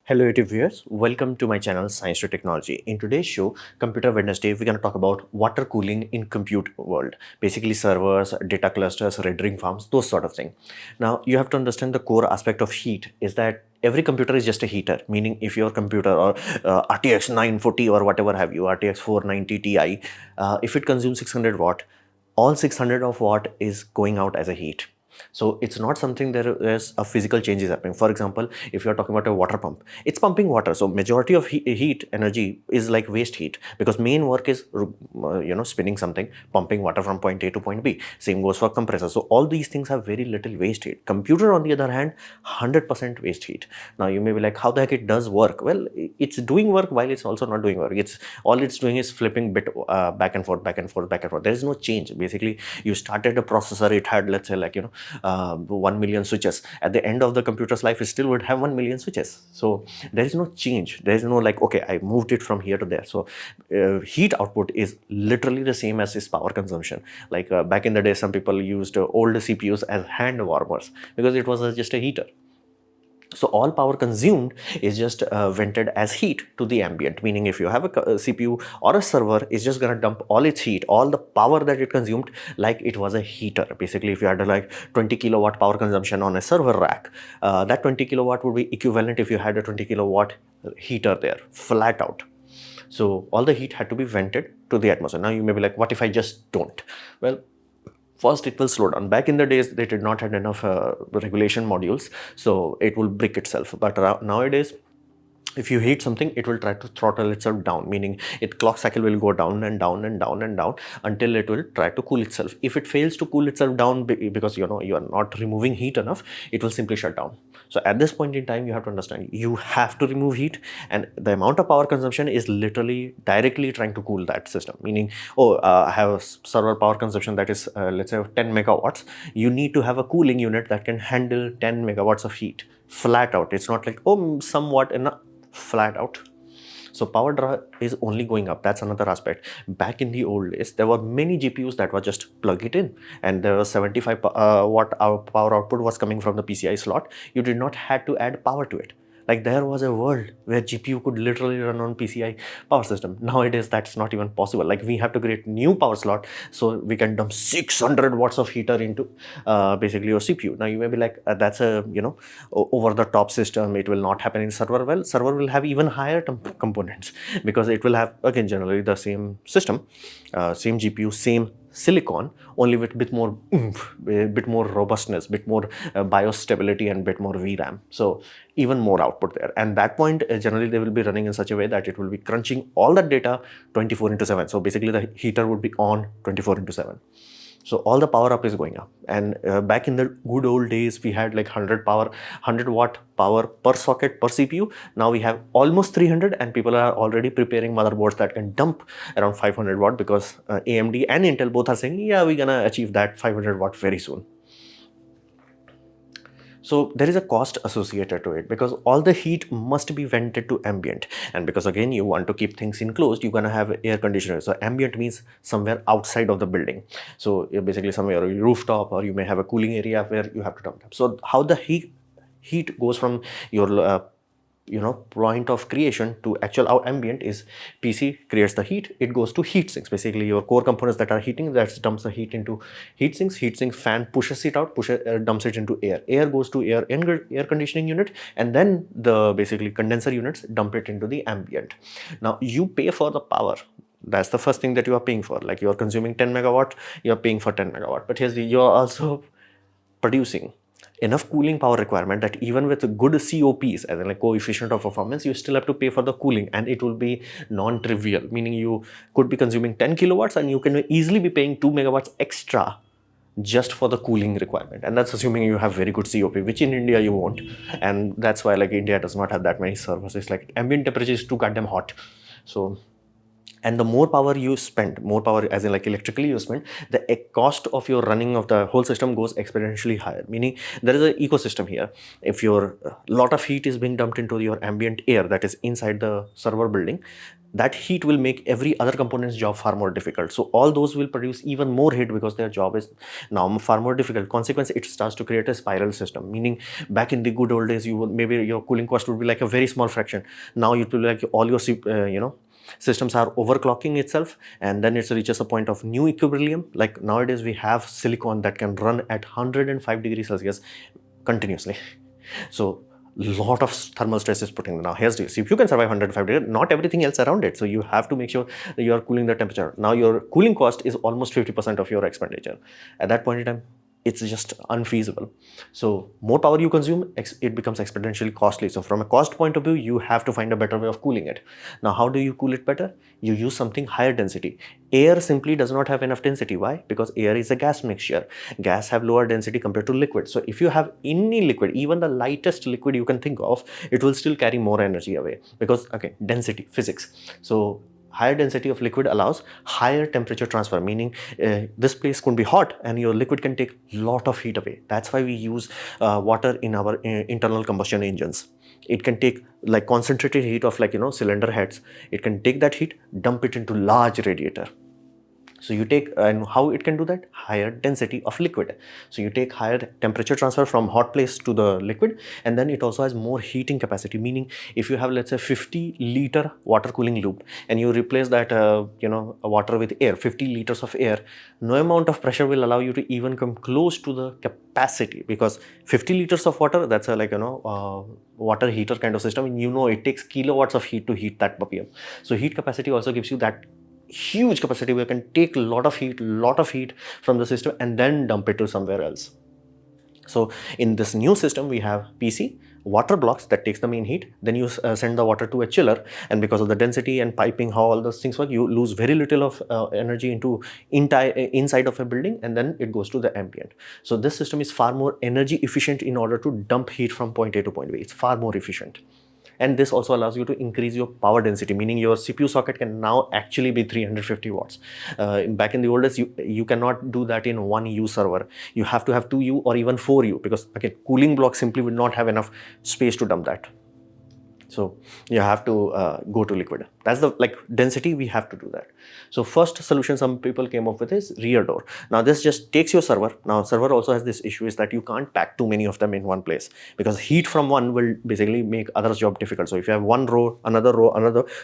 Hello YouTube viewers, welcome to my channel Science to Technology. In today's show, Computer Wednesday, we're going to talk about water cooling in compute world. Basically servers, data clusters, rendering farms, those sort of thing. Now you have to understand the core aspect of heat is that every computer is just a heater, meaning if your computer or RTX 940 or whatever have you, RTX 490 Ti, if it consumes 600 watt, all 600 of watt is going out as a heat. So it's not something there is a physical change is happening. For example, if you're talking about a water pump, it's pumping water. So majority of heat energy is like waste heat because main work is spinning something, pumping water from point A to point B. Same goes for compressor. So all these things have very little waste heat. Computer on the other hand, 100% waste heat. Now you may be like, how the heck it does work? Well, it's doing work while it's also not doing work. It's doing is flipping bit back and forth, back and forth, back and forth. There is no change. Basically, you started a processor, it had, let's say, 1 million switches. At the end of the computer's life, it still would have 1 million switches. So there is no change. There is no like, okay, I moved it from here to there. So heat output is literally the same as its power consumption. Like back in the day, some people used old CPUs as hand warmers because it was just a heater. So all power consumed is just vented as heat to the ambient, meaning if you have a CPU or a server, it's just going to dump all its heat, all the power that it consumed like it was a heater. Basically, if you had like 20 kilowatt power consumption on a server rack, that 20 kilowatt would be equivalent if you had a 20 kilowatt heater there, flat out. So all the heat had to be vented to the atmosphere. Now you may be like, what if I just don't? Well, first it will slow down. Back in the days, they did not have enough regulation modules, so it will brick itself. But nowadays, if you heat something, it will try to throttle itself down, meaning its clock cycle will go down and down and down and down until it will try to cool itself. If it fails to cool itself down because you are not removing heat enough, it will simply shut down. So at this point in time, you have to understand you have to remove heat, and the amount of power consumption is literally directly trying to cool that system. Meaning, I have a server power consumption that is let's say 10 megawatts. You need to have a cooling unit that can handle 10 megawatts of heat flat out. It's not like somewhat enough, flat out. So power draw is only going up. That's another aspect. Back in the old days, there were many GPUs that were just plug it in, and there was 75 watt power output was coming from the PCI slot. You did not have to add power to it. Like there was a world where GPU could literally run on PCI power system. Nowadays, that's not even possible. Like we have to create new power slot so we can dump 600 watts of heater into basically your CPU. Now you may be like, that's a over the top system. It will not happen in server. Well, server will have even higher components because it will have again generally the same system, same GPU, same silicon, only with bit more oomph, bit more robustness, bit more BIOS stability, and bit more VRAM. So even more output there. And that point, generally they will be running in such a way that it will be crunching all that data 24/7. So basically the heater would be on 24/7. So all the power up is going up. And back in the good old days, we had like 100 watt power per socket per CPU. Now we have almost 300, and people are already preparing motherboards that can dump around 500 watt because AMD and Intel both are saying, yeah, we're gonna achieve that 500 watt very soon. So there is a cost associated to it because all the heat must be vented to ambient. And because again, you want to keep things enclosed, you're going to have air conditioner. So ambient means somewhere outside of the building. So you're basically somewhere on your rooftop, or you may have a cooling area where you have to dump them. So how the heat goes from your point of creation to actual ambient is PC creates the heat, it goes to heat sinks. Basically your core components that are heating, that dumps the heat into heat sinks fan pushes it out, dumps it into air goes to air conditioning unit, and then the basically condenser units dump it into the ambient. Now you pay for the power. That's the first thing that you are paying for. Like you are consuming 10 megawatt, you are paying for 10 megawatt, but here's you are also producing enough cooling power requirement that even with good COPs, as in like coefficient of performance, you still have to pay for the cooling, and it will be non-trivial, meaning you could be consuming 10 kilowatts and you can easily be paying 2 megawatts extra just for the cooling requirement. And that's assuming you have very good COP, which in India you won't. And that's why like India does not have that many servers. It's like ambient temperature is too goddamn hot. So and the more power you spend, more power as in like electrically you spend, the cost of your running of the whole system goes exponentially higher. Meaning there is an ecosystem here. If your lot of heat is being dumped into your ambient air that is inside the server building, that heat will make every other component's job far more difficult. So all those will produce even more heat because their job is now far more difficult. Consequence, it starts to create a spiral system, meaning back in the good old days, you would maybe your cooling cost would be like a very small fraction. Now it will be like all your systems are overclocking itself, and then it reaches a point of new equilibrium. Like nowadays we have silicon that can run at 105 degrees Celsius continuously. So lot of thermal stress is putting. Now here's this: if you can survive 105 degrees, not everything else around it, so you have to make sure that you are cooling the temperature. Now your cooling cost is almost 50% of your expenditure. At that point in time, it's just unfeasible. So more power you consume, it becomes exponentially costly. So from a cost point of view, you have to find a better way of cooling it. Now how do you cool it better? You use something higher density. Air simply does not have enough density. Why? Because air is a gas mixture. Gas have lower density compared to liquid. So if you have any liquid, even the lightest liquid you can think of, it will still carry more energy away, because okay, density, physics. So higher density of liquid allows higher temperature transfer, meaning this place could be hot and your liquid can take lot of heat away. That's why we use water in our internal combustion engines. It can take like concentrated heat of cylinder heads. It can take that heat, dump it into large radiator. So you take, and how it can do that? Higher density of liquid. So you take higher temperature transfer from hot place to the liquid, and then it also has more heating capacity, meaning if you have, let's say, 50-liter water cooling loop and you replace that water with air, 50 liters of air, no amount of pressure will allow you to even come close to the capacity, because 50 liters of water, that's a water heater kind of system, and it takes kilowatts of heat to heat that puppy up. So heat capacity also gives you that huge capacity where you can take a lot of heat from the system and then dump it to somewhere else. So in this new system, we have PC, water blocks that takes the main heat, then you send the water to a chiller, and because of the density and piping, how all those things work, you lose very little of energy into inside of a building, and then it goes to the ambient. So this system is far more energy efficient in order to dump heat from point A to point B. It's far more efficient. And this also allows you to increase your power density, meaning your CPU socket can now actually be 350 watts. Back in the old days, you cannot do that in one U server. You have to have 2U or even 4U, because again, cooling block simply would not have enough space to dump that. So you have to go to liquid. That's the density, we have to do that. So first solution some people came up with is rear door. Now this just takes your server. Now server also has this issue, is that you can't pack too many of them in one place, because heat from one will basically make others job difficult. So if you have one row, another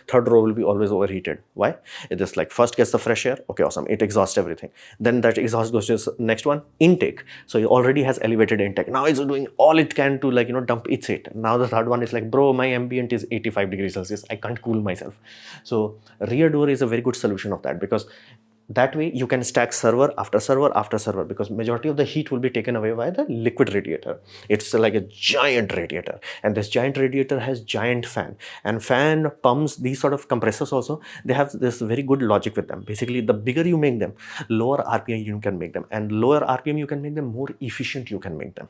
third row will be always overheated. Why? It just first gets the fresh air, okay, awesome, it exhausts everything. Then that exhaust goes to the next one, intake. So it already has elevated intake. Now it's doing all it can to dump its heat. Now the third one is bro, my ambient is 85 degrees Celsius, I can't cool myself. So rear door is a very good solution of that, because that way you can stack server after server after server, because majority of the heat will be taken away by the liquid radiator. It's like a giant radiator, and this giant radiator has giant fan, and fan pumps, these sort of compressors also, they have this very good logic with them. Basically, the bigger you make them, lower RPM you can make them, and lower RPM you can make them, more efficient you can make them.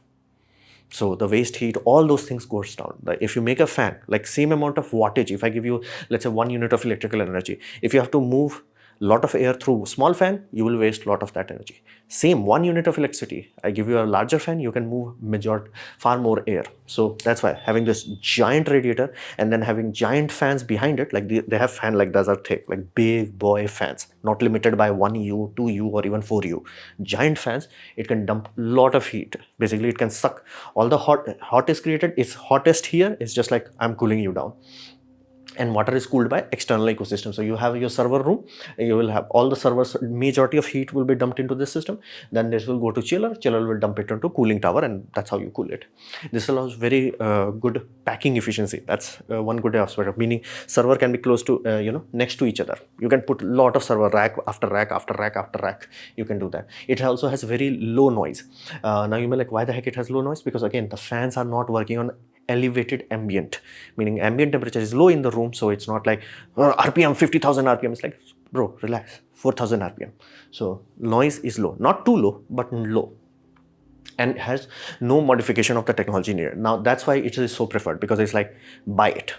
So the waste heat, all those things goes down. If you make a fan, same amount of wattage, if I give you, let's say, 1 unit of electrical energy, if you have to move lot of air through small fan, you will waste lot of that energy. Same 1 unit of electricity, I give you a larger fan, you can move far more air. So that's why having this giant radiator and then having giant fans behind it, they have fan those are thick, big boy fans, not limited by 1U, 2U or even 4U. Giant fans, it can dump lot of heat. Basically, it can suck all the hot is created. It's hottest here. It's just like I'm cooling you down. And water is cooled by external ecosystem. So you have your server room, you will have all the servers, majority of heat will be dumped into this system. Then this will go to chiller will dump it into cooling tower, and that's how you cool it. This allows very good packing efficiency. That's one good aspect, meaning server can be close to, next to each other. You can put a lot of server, rack after rack after rack after rack. You can do that. It also has very low noise. Now you may why the heck it has low noise? Because again, the fans are not working on elevated ambient, meaning ambient temperature is low in the room, so it's not RPM 50,000 RPM. It's bro, relax, 4,000 RPM. So noise is low, not too low, but low, and has no modification of the technology needed. Now that's why it is so preferred, because it's buy it.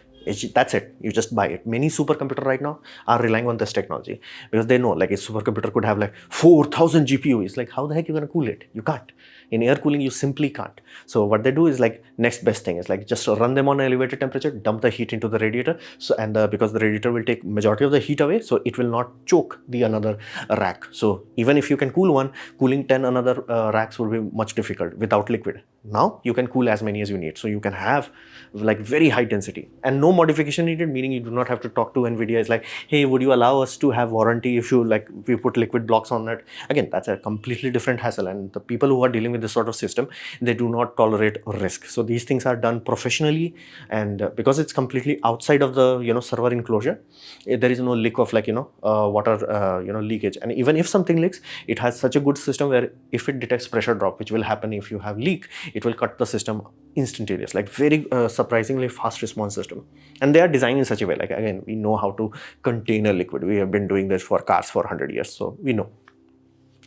That's it. You just buy it. Many supercomputer right now are relying on this technology because they know like a supercomputer could have like 4,000 GPU. It's like how the heck you gonna cool it? You can't. In air cooling, you simply can't. So what they do is like next best thing is like just run them on elevated temperature, dump the heat into the radiator. So and because the radiator will take majority of the heat away, so it will not choke the another rack. So even if you can cool one, cooling 10 another racks will be much difficult without liquid. Now you can cool as many as you need. So you can have like very high density and no modification needed, meaning you do not have to talk to NVIDIA. It's like, hey, would you allow us to have warranty if you like we put liquid blocks on it? Again, that's a completely different hassle, and the people who are dealing with this sort of system, they do not tolerate risk. So these things are done professionally, and because it's completely outside of the server enclosure, there is no leak of like water leakage. And even if something leaks, it has such a good system where if it detects pressure drop, which will happen if you have leak, it will cut the system instantaneous, like very surprisingly fast response system. And they are designed in such a way, like again, we know how to contain a liquid. We have been doing this for cars for 100 years, so we know.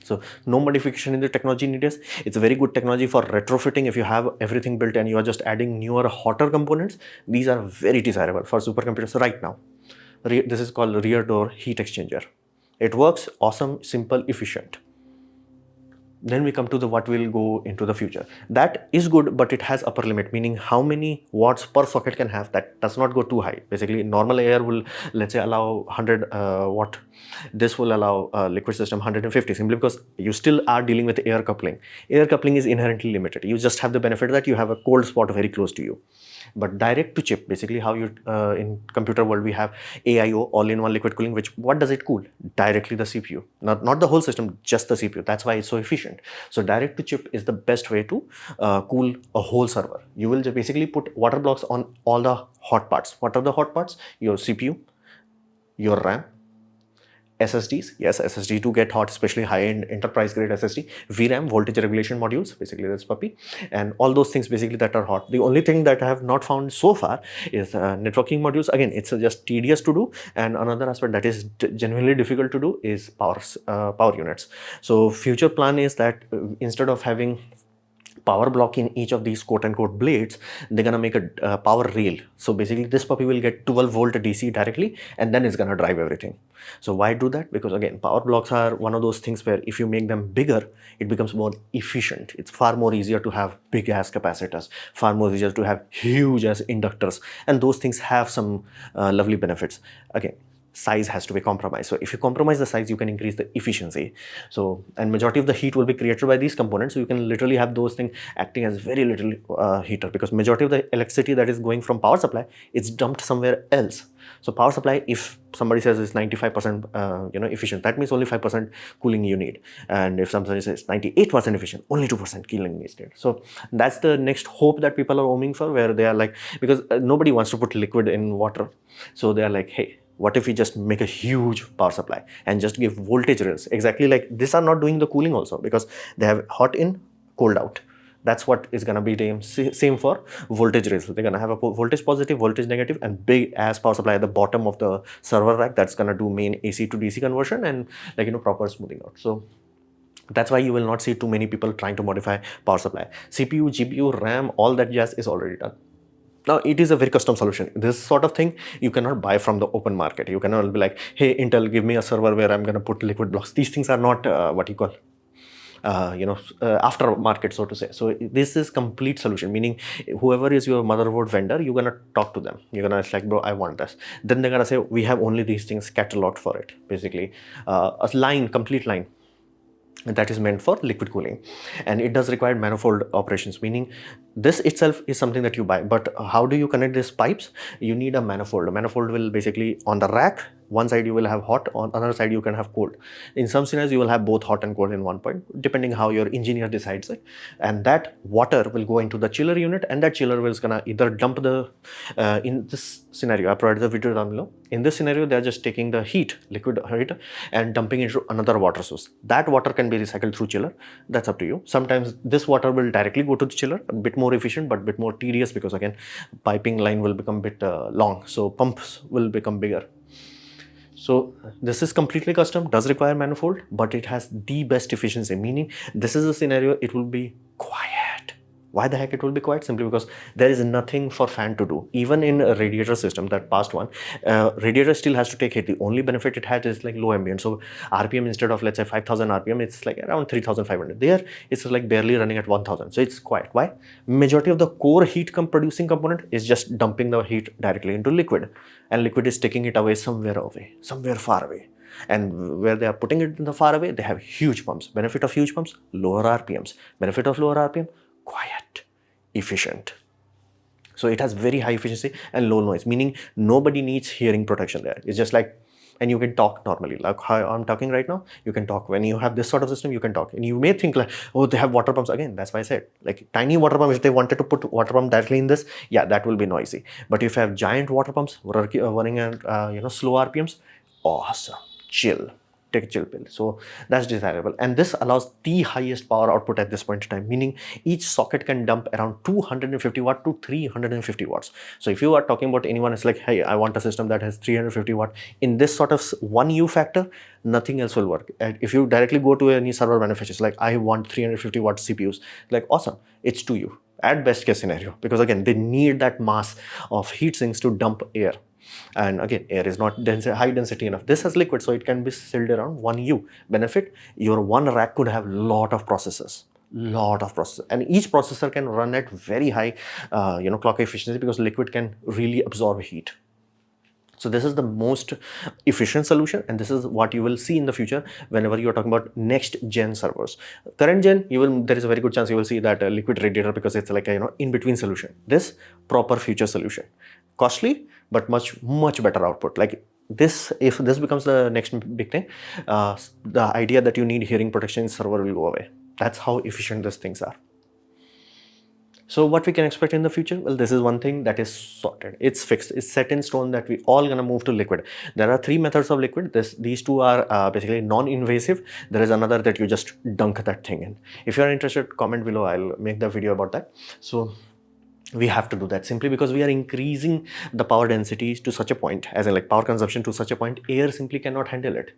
So no modification in the technology needed. It's a very good technology for retrofitting. If you have everything built and you are just adding newer, hotter components, these are very desirable for supercomputers right now. This is called rear door heat exchanger. It works awesome, simple, efficient. Then we come to the what will go into the future. That is good, but it has upper limit, meaning how many watts per socket can have. That does not go too high. Basically, normal air will, let's say, allow 100 watt. This will allow liquid system 150, simply because you still are dealing with air coupling. Air coupling is inherently limited. You just have the benefit that you have a cold spot very close to you. But direct to chip, basically how you in computer world we have AIO, all-in-one liquid cooling, which what does it cool? Directly the CPU, not the whole system, just the CPU. That's why it's so efficient. So direct to chip is the best way to cool a whole server. You will just basically put water blocks on all the hot parts. What are the hot parts? Your CPU, your RAM, SSDs, yes, SSD to get hot, especially high-end enterprise grade SSD, VRAM, voltage regulation modules, basically that's puppy, and all those things basically that are hot. The only thing that I have not found so far is networking modules. Again, it's just tedious to do, and another aspect that is genuinely difficult to do is power units. So future plan is that instead of having power block in each of these quote unquote blades, they're gonna make a power rail. So basically this puppy will get 12 volt DC directly, and then it's gonna drive everything. So why do that? Because again, power blocks are one of those things where if you make them bigger, it becomes more efficient. It's far more easier to have big ass capacitors, far more easier to have huge as inductors, and those things have some lovely benefits. Again, size has to be compromised. So if you compromise the size, you can increase the efficiency. So, and majority of the heat will be created by these components. So you can literally have those things acting as very little heater, because majority of the electricity that is going from power supply, it's dumped somewhere else. So power supply, if somebody says it's 95% efficient, that means only 5% cooling you need. And if somebody says 98% efficient, only 2% cooling is needed. So that's the next hope that people are aiming for, where they are like, because nobody wants to put liquid in water. So they are like, hey, what if we just make a huge power supply and just give voltage rails? Exactly like this are not doing the cooling also, because they have hot in, cold out. That's what is going to be the same for voltage rails. So they're going to have a voltage positive, voltage negative, and big ass power supply at the bottom of the server rack that's going to do main AC to DC conversion and proper smoothing out. So that's why you will not see too many people trying to modify power supply. CPU, GPU, RAM, all that jazz is already done. Now, it is a very custom solution. This sort of thing you cannot buy from the open market. You cannot be like, hey, Intel, give me a server where I'm going to put liquid blocks. These things are not what you call after market, so to say. So this is complete solution, meaning whoever is your motherboard vendor, you're gonna talk to them. You're gonna like, bro, I want this. Then they're gonna say, we have only these things cataloged for it. Basically, a line, complete line that is meant for liquid cooling, and it does require manifold operations, meaning this itself is something that you buy. But how do you connect these pipes? You need a manifold. A manifold will basically, on the rack, one side you will have hot, on other side you can have cold. In some scenarios you will have both hot and cold in one point, depending how your engineer decides it. And that water will go into the chiller unit, and that chiller is gonna either dump the in this scenario, I provided the video down below. In this scenario, they are just taking the heat, liquid heat, and dumping it into another water source. That water can be recycled through chiller. That's up to you. Sometimes this water will directly go to the chiller, a bit more efficient, but a bit more tedious, because again, piping line will become a bit long. So pumps will become bigger. So this is completely custom, does require manifold, but it has the best efficiency, meaning this is a scenario, it will be quiet. Why the heck it will be quiet? Simply because there is nothing for fan to do. Even in a radiator system, that past one, radiator still has to take heat. The only benefit it has is like low ambient. So RPM, instead of let's say 5000 RPM, it's like around 3500. There, it's like barely running at 1000. So it's quiet. Why? Majority of the core heat producing component is just dumping the heat directly into liquid, and liquid is taking it away, somewhere far away. And where they are putting it in the far away, they have huge pumps. Benefit of huge pumps, lower RPMs. Benefit of lower RPM, quiet, efficient. So it has very high efficiency and low noise, meaning nobody needs hearing protection there. It's just like, and you can talk normally, like how I'm talking right now. You can talk. When you have this sort of system, you can talk. And you may think like, oh, they have water pumps. Again, that's why I said, like tiny water pump, if they wanted to put water pump directly in this, yeah, that will be noisy. But if you have giant water pumps running at slow RPMs, awesome, chill. Take a chill pill. So that's desirable, and this allows the highest power output at this point in time, meaning each socket can dump around 250 watt to 350 watts. So if you are talking about anyone, it's like, hey, I want a system that has 350 watt in this sort of 1U factor, nothing else will work. And if you directly go to any server manufacturers, like I want 350 watt CPUs, like awesome, it's 2U at best case scenario, because again they need that mass of heat sinks to dump air. And again, air is not high density enough. This has liquid, so it can be sealed around 1U. Benefit, your one rack could have lot of processors, and each processor can run at very high clock efficiency, because liquid can really absorb heat. So this is the most efficient solution, and this is what you will see in the future whenever you are talking about next gen servers. Current gen, there is a very good chance you will see that liquid radiator, because it's like a in between solution. This proper future solution, costly but much better output. Like this, if this becomes the next big thing, the idea that you need hearing protection in server will go away. That's how efficient these things are. So what we can expect in the future? Well, this is one thing that is sorted. It's fixed. It's set in stone that we all gonna move to liquid. There are 3 methods of liquid. These two are basically non-invasive. There is another that you just dunk that thing in. If you are interested, comment below. I'll make the video about that. So we have to do that simply because we are increasing the power density to such a point, as in like power consumption to such a point, air simply cannot handle it.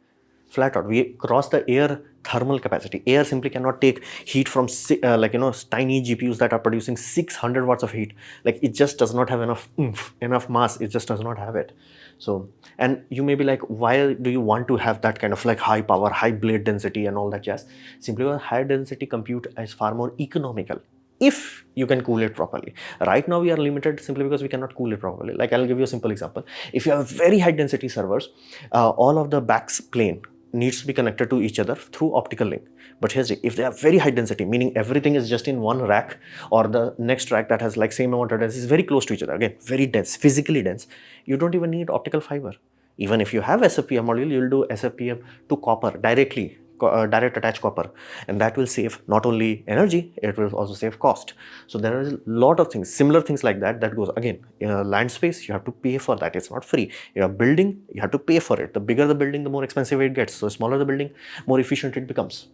Flat out, we cross the air thermal capacity. Air simply cannot take heat from tiny GPUs that are producing 600 watts of heat. Like it just does not have enough mass. It just does not have it. So, and you may be like, why do you want to have that kind of like high power, high blade density and all that jazz? Simply because high density compute is far more economical if you can cool it properly. Right now we are limited simply because we cannot cool it properly. Like I'll give you a simple example. If you have very high density servers, all of the backs plane needs to be connected to each other through optical link. But here's it, if they have very high density, meaning everything is just in one rack, or the next rack that has like same amount of density is very close to each other, again very dense, physically dense, you don't even need optical fiber. Even if you have SFPM module, you'll do SFPM to copper directly, direct attach copper, and that will save not only energy, it will also save cost. So there is a lot of things, similar things like that goes. Again, land space, you have to pay for that. It's not free. You are building, you have to pay for it. The bigger the building, the more expensive it gets. So smaller the building, more efficient it becomes.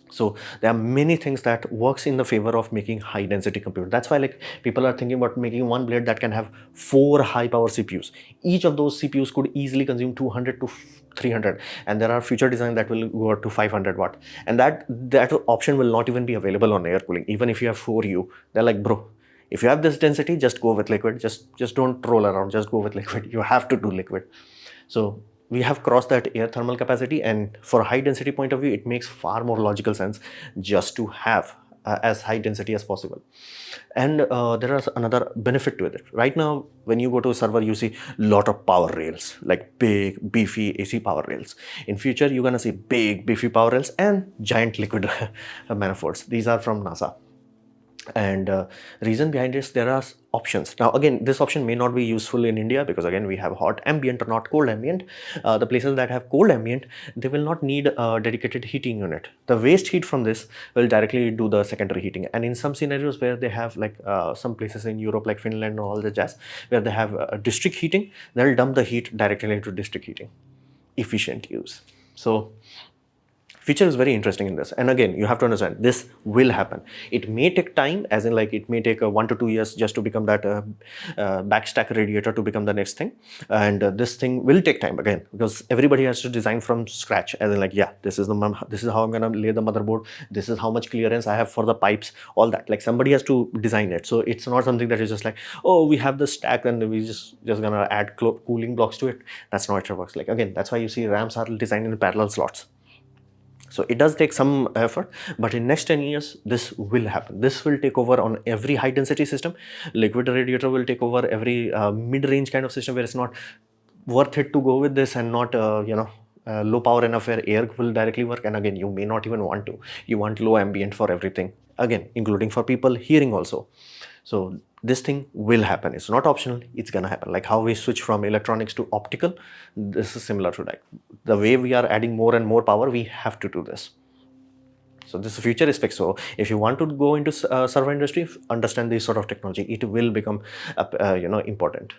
So there are many things that works in the favor of making high density compute. That's why like people are thinking about making one blade that can have 4 high power CPUs. Each of those CPUs could easily consume 200 to 300, and there are future design that will go up to 500 watt, and that option will not even be available on air cooling. Even if you have 4U, they're like, bro, if you have this density, just go with liquid. Just don't roll around, just go with liquid. You have to do liquid. So we have crossed that air thermal capacity, and for a high density point of view, it makes far more logical sense just to have as high density as possible. And there is another benefit to it. Right now, when you go to a server, you see a lot of power rails, like big, beefy AC power rails. In future, you're gonna see big, beefy power rails and giant liquid manifolds. These are from NASA. And reason behind this, there are options. Now again, this option may not be useful in India, because again we have hot ambient or not cold ambient. The places that have cold ambient, they will not need a dedicated heating unit. The waste heat from this will directly do the secondary heating. And in some scenarios where they have like some places in Europe like Finland and all the jazz, where they have district heating, they'll dump the heat directly into district heating. Efficient use. So Feature is very interesting in this, and again you have to understand this will happen. It may take time, as in like it may take 1 to 2 years just to become that backstack radiator to become the next thing, and this thing will take time again, because everybody has to design from scratch, as in like, yeah, this is how I'm gonna lay the motherboard, this is how much clearance I have for the pipes, all that. Like somebody has to design it, so it's not something that is just like, oh, we have the stack and we just gonna add cooling blocks to it. That's not how it works. Like again, that's why you see rams are designed in parallel slots. So it does take some effort, but in next 10 years, this will happen. This will take over on every high density system. Liquid radiator will take over every mid-range kind of system where it's not worth it to go with this, and not, low power enough where air will directly work. And again, you may not even want to. You want low ambient for everything. Again, including for people hearing also. So this thing will happen. It's not optional. It's gonna happen. Like how we switch from electronics to optical. This is similar to like the way we are adding more and more power. We have to do this. So this is futuristic. So if you want to go into server industry, understand this sort of technology. It will become, important.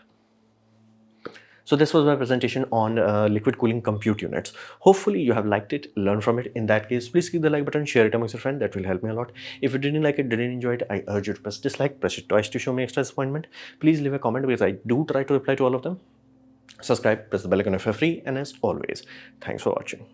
So this was my presentation on liquid cooling compute units. Hopefully you have liked it, learned from it. In that case, please click the like button, share it amongst your friends. That will help me a lot. If you didn't like it, didn't enjoy it, I urge you to press dislike, press it twice to show me extra disappointment. Please leave a comment, because I do try to reply to all of them. Subscribe, press the bell icon if you're free, and as always, thanks for watching.